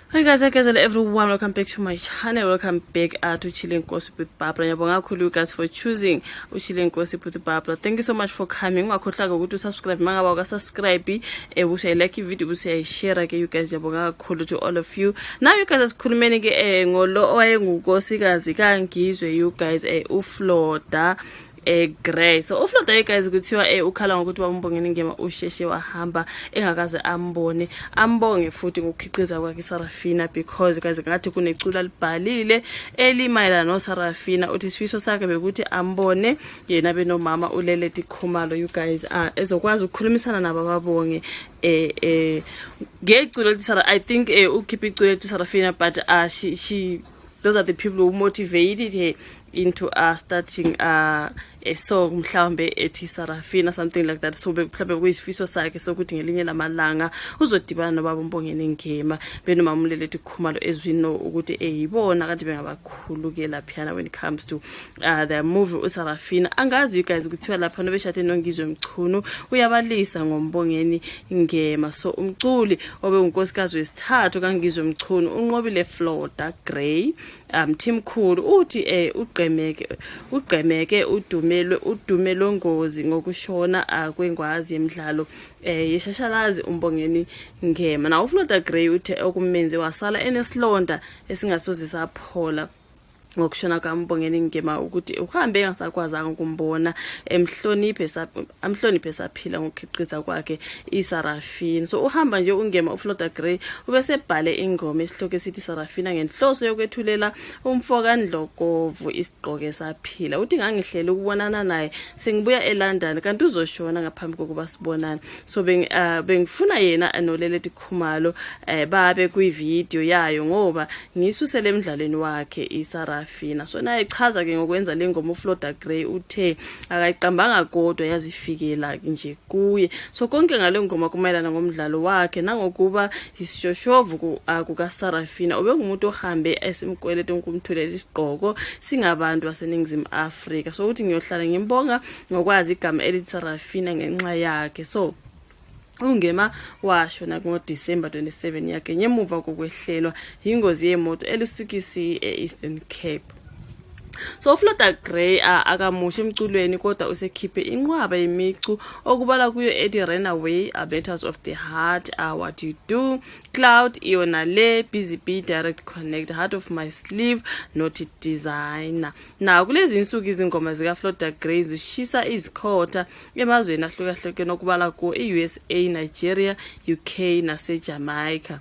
Hi guys, hello everyone, welcome back to my channel, welcome back to Chilling Gossip with Barbara. Ngiyabonga kakhulu you guys for choosing Chilling Gossip with Barbara. Thank you so much for coming. Ungakhohlanga ukuthi subscribe, mangaba uka-subscribe, ubuye like video, ubuye share ke you guys. Ngiyabonga kakhulu to all of you. Now you guys asikhulumeni ke ngolo owayengunkosikazi kaNgizwe you guys uFloda Grey. So ufloda you guys kuthiwa ukhala ngokuthi Mbongeni Ngema usheshe wahamba engakaze ambonge futhi ngokukhiqiza kwakhe Sarafina, because guys ngathi kunecula libhalile elimayela no Sarafina uthi isifiso sakhe bekuthi ambone yena benomama uLate Mbongeni you guys ezokwazi ukukhulumisana nabo babonge ngecula lithi I think ukhipha icula lithi Sarafina, but she those are the people who motivated her into starting a song mhlawumbe ethi Sarafina, something like that. So mhlawumbe kuyisifiso sakhe sokuthi ngelinye lamalanga uzodibana nobaba Mbongeni Ngema benomama uLate Mbongeni ezwino ukuthi eyibona kanti bengabakhulu laphana when it comes to the movie uSarafina. Angazi you guys kuthiwa lapha nobeshade noNgizwe Mchunu uyabalisa ngoMbongeni Ngema. So umculi obe unkosikazi wesithathu kaNgizwe Mchunu unqobile Floda Grey team khulu uthi uqemeke udumelo ngozi ngokushona kwengwazi emidlalo yeshashalazi uMbongeni Ngema. Na uFloda Grey uthe okumenze wasala enesilonda esingasoze saphola ngokushona kaMbongeni Ngema, ukuthi uhambe engasakwazanga ukumbona amhloniphe saphila ngokukhiqiza kwakhe iSarafina. So uhamba nje uNgema uFloda Grey ubesebhale ingoma esihloko esithi Sarafina ngenhloso yokwethulela umfoka Ndlokovu isigqoke saphila. Uthi ngangihlela ukubonana naye sengibuya eLondon kanti uzoshona ngaphambi kokuba sibonane. So bengifuna yena noLate Mbongeni babe kwivideo yayo ngoba ngisusele emidlalweni wakhe iSarafina. So naye echaza ke ngokwenza lengoma uFloda Grey uthe akayiqambanga kodwa yazifikela nje kuye. So konke ngale ngoma kumayelana ngomdlalo wakhe nangokuba isishoshovu kukaSarafina obengumuntu ohambe esimkwelete ukumthulela isigqoko singabantu baseNingizimu Afrika. So uthi ngiyohlala ngimbonga ngokwazi igama elithi Sarafina ngenxa yakhe. So uNgema washona ngoDisemba 27 yakhe ngemuva kokwehlelwa ingozi yemoto elusikisi eEastern Cape. So uFloda Grey akamusha emculweni kodwa usekhiphe inqwaba yemicu okubala kuyo ethi Runaway, Betters of the Heart, What You Do, Cloud, Iona Le, Busy Bee, Direct Connect, Heart of My Sleeve, Naughty Designer. Now kulezi insuku izingoma zikaFloda Grey zishisa izikhotha emazweni ahlukahlukene okubala ku USA, Nigeria, UK naseJamaica.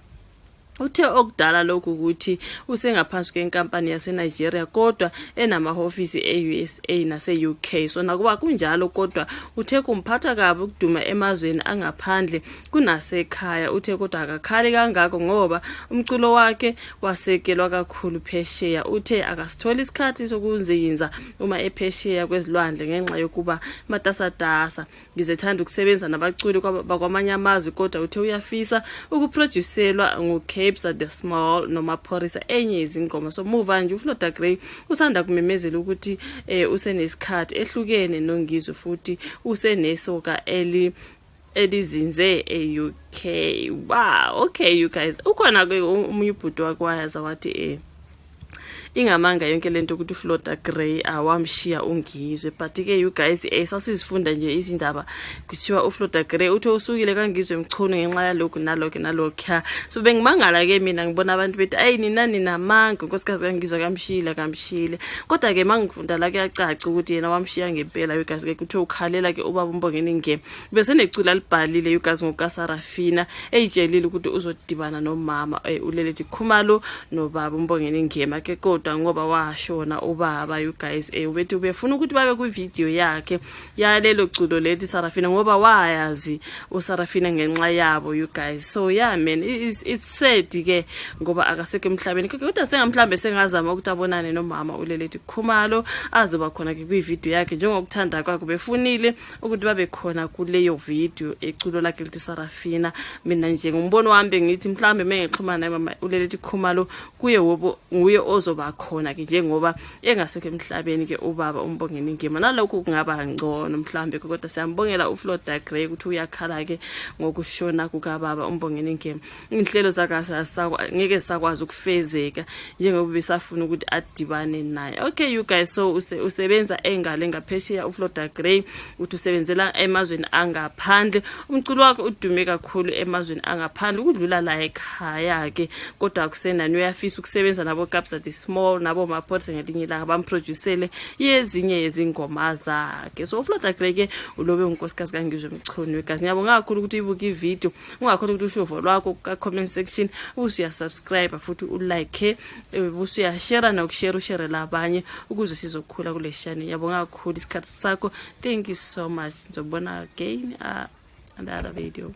Uthe okudala lokhu ukuthi usengaphansi kwenkampani yaseNigeria kodwa enamahofisi eUSA nase-UK. So nakuba kunjalo kodwa uthe kumphatha kabi ukuduma emazweni angaphandle kunasekhaya. Uthe kodwa akakhali kangako ngoba umculo wakhe wasekelwa kakhulu phesheya. Uthe akasithola isikhathi sokuzinza uma ephesheya kwezilwandle ngenxa yokuba matasatasa. Ngizethanda ukusebenza nabaculi bakwamanye amazwe kodwa uthe uyafisa ukuproducelwa ngoCape the Small noma Phorisa enye izingoma. So move nje uFloda Grey usanda kumemezela ukuthi usenesikhathi ehlukene noNgizwe futhi usenesoka elizinze eUK. Wow, okay you guys, ukhona ke umunye ubhuti wakwayaza wathi ingamanga yonke lento ukuthi uFloda Grey wamshiya uNgizwe. But ke you guys sasizifunda nje izindaba kuthiwa uFloda Grey uthe usukile kaNgizwe Mchunu ngenxa yalokho nalokho. So bengimangala ke mina ngibona abantu bethi nina namanga unkosikazi kaNgizwe kamshile kodwa ke mangifunda la kuyacaca ukuthi yena wamshiya ngempela you guys. Ke kuthiwa ukhalela ke ubaba Mbongeni Ngema bese necula libhalile you guys ngokaSarafina ejiyelile ukuthi uzodibana nomama uLate Mbongeni nobaba Mbongeni Ngema ke kodwa ngoba washona ubaba you guys ubethu befuna ukuthi babe ku video yakhe yalelo culo lethi Sarafina ngoba wayazi uSarafina ngenxa yabo you guys. So yeah man, it's sad ke ngoba akaseke emhlabeni kodwa sengamhlambe sengazama ukuthi abonane nomama uLate Mbongeni azoba khona ke kwi video yakhe njengokuthanda kwakhe befunile ukuthi babe khona kuleyo video eculo lakhe lithi Sarafina. Mina nje ngumbono wami ngithi mhlambe mengexhumana naye mama uLate Mbongeni kuye nguye ozoba khona ke njengoba engasekho emhlabeni ke ubaba uMbongeni Ngema. Nalokho kungaba ngcono mhlambe kodwa siyambongela uFlorida Gray ukuthi uyakhala ke ngokushona kukababa uMbongeni Ngema. Inhlelo ngeke sakwazi ukufezeka njengoba besafuna ukuthi adibane naye. Okay you guys, so usebenza engale ngaphesheya uFlorida Gray uthi usebenzela emazweni angaphandle. Umculo wakhe udume kakhulu emazweni angaphandle ukudlula la ekhaya ke, kodwa akusenani uyafisa ukusebenza nabo Kabza the Small nabo Maphosa ngelinye ilanga bamproducele yezinye yezingoma zakhe. So uFlorida Gray ke ulobe unkosikazi kaNgizwe Mchunu. Guys ngiyabonga kakhulu ukuthi uyibuke ivideo, ungakhona ukuthi ushovo lwakho ka comment section, usuya subscribe futhi ulike, usuya share na ukushare ushare labanye ukuze sizokhula kule channel. Ngiyabonga kakhulu isikhathi sakho. Thank you so much. Ngizobona again another video.